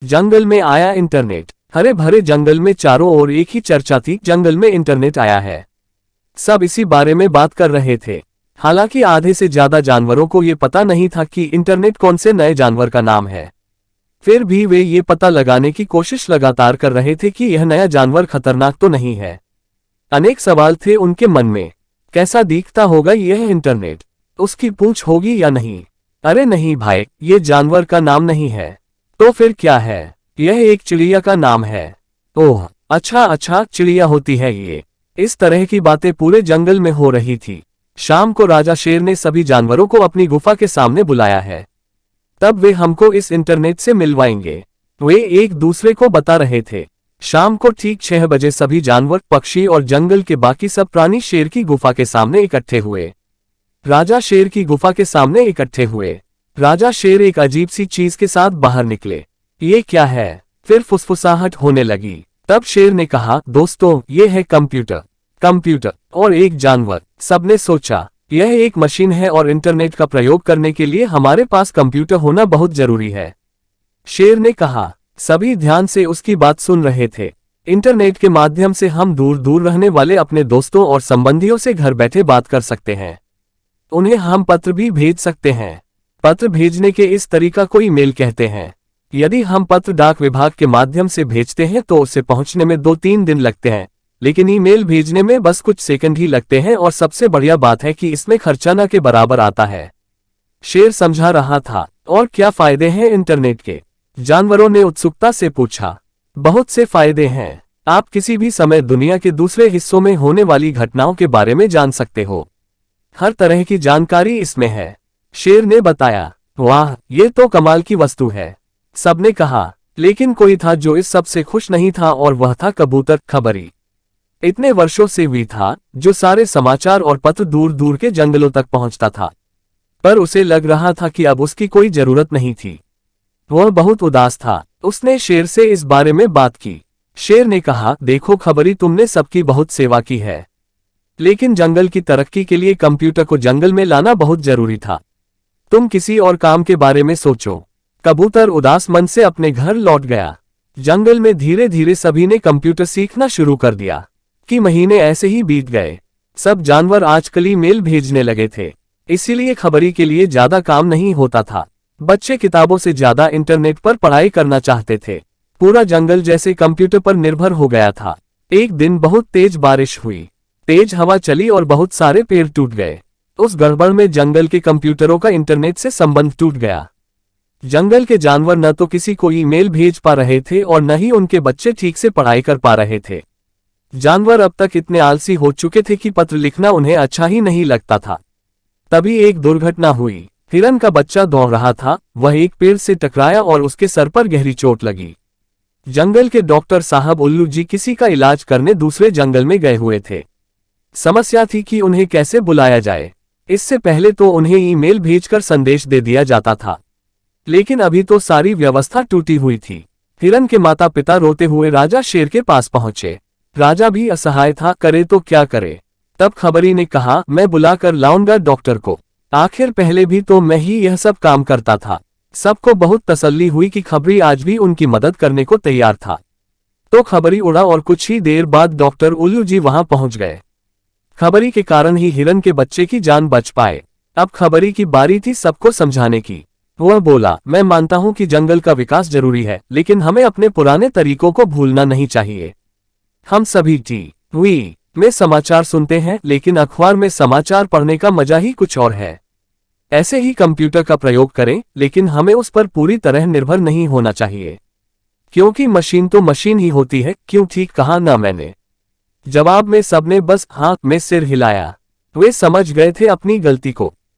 जंगल में आया इंटरनेट। हरे भरे जंगल में चारों ओर एक ही चर्चा थी, जंगल में इंटरनेट आया है। सब इसी बारे में बात कर रहे थे। हालांकि आधे से ज्यादा जानवरों को ये पता नहीं था कि इंटरनेट कौन से नए जानवर का नाम है। फिर भी वे ये पता लगाने की कोशिश लगातार कर रहे थे कि यह नया जानवर खतरनाक तो नहीं है। अनेक सवाल थे उनके मन में। कैसा दिखता होगा यह इंटरनेट? उसकी पूंछ होगी या नहीं? अरे नहीं भाई, ये जानवर का नाम नहीं है। तो फिर क्या है? यह एक चिड़िया का नाम है। ओह अच्छा, चिड़िया होती है ये। इस तरह की बातें पूरे जंगल में हो रही थी। शाम को राजा शेर ने सभी जानवरों को अपनी गुफा के सामने बुलाया है। तब वे हमको इस इंटरनेट से मिलवाएंगे, वे एक दूसरे को बता रहे थे। शाम को ठीक 6 बजे सभी जानवर, पक्षी और जंगल के बाकी सब प्राणी शेर की गुफा के सामने इकट्ठे हुए। राजा शेर की गुफा के सामने इकट्ठे हुए। राजा शेर एक अजीब सी चीज के साथ बाहर निकले। ये क्या है? फिर फुसफुसाहट होने लगी। तब शेर ने कहा, दोस्तों ये है कंप्यूटर। कंप्यूटर और एक जानवर। सबने सोचा यह एक मशीन है और इंटरनेट का प्रयोग करने के लिए हमारे पास कंप्यूटर होना बहुत जरूरी है। शेर ने कहा। सभी ध्यान से उसकी बात सुन रहे थे। इंटरनेट के माध्यम से हम दूर दूर रहने वाले अपने दोस्तों और संबंधियों से घर बैठे बात कर सकते हैं। उन्हें हम पत्र भी भेज सकते हैं। पत्र भेजने के इस तरीका को ईमेल कहते हैं। यदि हम पत्र डाक विभाग के माध्यम से भेजते हैं तो उसे पहुंचने में 2-3 दिन लगते हैं, लेकिन ईमेल भेजने में बस कुछ सेकंड ही लगते हैं और सबसे बढ़िया बात है कि इसमें खर्चा न के बराबर आता है। शेर समझा रहा था। और क्या फायदे हैं इंटरनेट के? जानवरों ने उत्सुकता से पूछा। बहुत से फायदे हैं। आप किसी भी समय दुनिया के दूसरे हिस्सों में होने वाली घटनाओं के बारे में जान सकते हो। हर तरह की जानकारी इसमें है, शेर ने बताया। वाह, ये तो कमाल की वस्तु है, सबने कहा। लेकिन कोई था जो इस सब से खुश नहीं था और वह था कबूतर खबरी। इतने वर्षों से भी था जो सारे समाचार और पत्र दूर दूर के जंगलों तक पहुंचता था, पर उसे लग रहा था कि अब उसकी कोई जरूरत नहीं थी। वह बहुत उदास था। उसने शेर से इस बारे में बात की। शेर ने कहा, देखो खबरी, तुमने सबकी बहुत सेवा की है, लेकिन जंगल की तरक्की के लिए कंप्यूटर को जंगल में लाना बहुत जरूरी था। तुम किसी और काम के बारे में सोचो। कबूतर उदास मन से अपने घर लौट गया। जंगल में धीरे धीरे सभी ने कंप्यूटर सीखना शुरू कर दिया। कि महीने ऐसे ही बीत गए। सब जानवर आजकल ईमेल भेजने लगे थे, इसीलिए खबरी के लिए ज्यादा काम नहीं होता था। बच्चे किताबों से ज्यादा इंटरनेट पर पढ़ाई करना चाहते थे। पूरा जंगल जैसे कंप्यूटर पर निर्भर हो गया था। एक दिन बहुत तेज बारिश हुई, तेज हवा चली और बहुत सारे पेड़ टूट गए। उस गड़बड़ में जंगल के कंप्यूटरों का इंटरनेट से संबंध टूट गया। जंगल के जानवर न तो किसी को ईमेल भेज पा रहे थे और न ही उनके बच्चे ठीक से पढ़ाई कर पा रहे थे। जानवर अब तक इतने आलसी हो चुके थे कि पत्र लिखना उन्हें अच्छा ही नहीं लगता था। तभी एक दुर्घटना हुई। हिरन का बच्चा दौड़ रहा था, वह एक पेड़ से टकराया और उसके सर पर गहरी चोट लगी। जंगल के डॉक्टर साहब उल्लू जी किसी का इलाज करने दूसरे जंगल में गए हुए थे। समस्या थी कि उन्हें कैसे बुलाया जाए। इससे पहले तो उन्हें ईमेल भेजकर संदेश दे दिया जाता था, लेकिन अभी तो सारी व्यवस्था टूटी हुई थी। हिरन के माता पिता रोते हुए राजा शेर के पास पहुंचे। राजा भी असहाय था, करे तो क्या करे। तब खबरी ने कहा, मैं बुलाकर लाऊंगा डॉक्टर को। आखिर पहले भी तो मैं ही यह सब काम करता था। सबको बहुत तसल्ली हुई कि खबरी आज भी उनकी मदद करने को तैयार था। तो खबरी उड़ा और कुछ ही देर बाद डॉक्टर उल्लू जी वहां पहुंच गए। खबरी के कारण ही हिरन के बच्चे की जान बच पाए। अब खबरी की बारी थी सबको समझाने की। वह बोला, मैं मानता हूं कि जंगल का विकास जरूरी है, लेकिन हमें अपने पुराने तरीकों को भूलना नहीं चाहिए। हम सभी टीवी में समाचार सुनते हैं, लेकिन अखबार में समाचार पढ़ने का मजा ही कुछ और है। ऐसे ही कंप्यूटर का प्रयोग करें, लेकिन हमें उस पर पूरी तरह निर्भर नहीं होना चाहिए, क्योंकि मशीन तो मशीन ही होती है। क्यों ठीक कहा ना मैंने? जवाब में सबने बस हाथ में सिर हिलाया। वे समझ गए थे अपनी गलती को।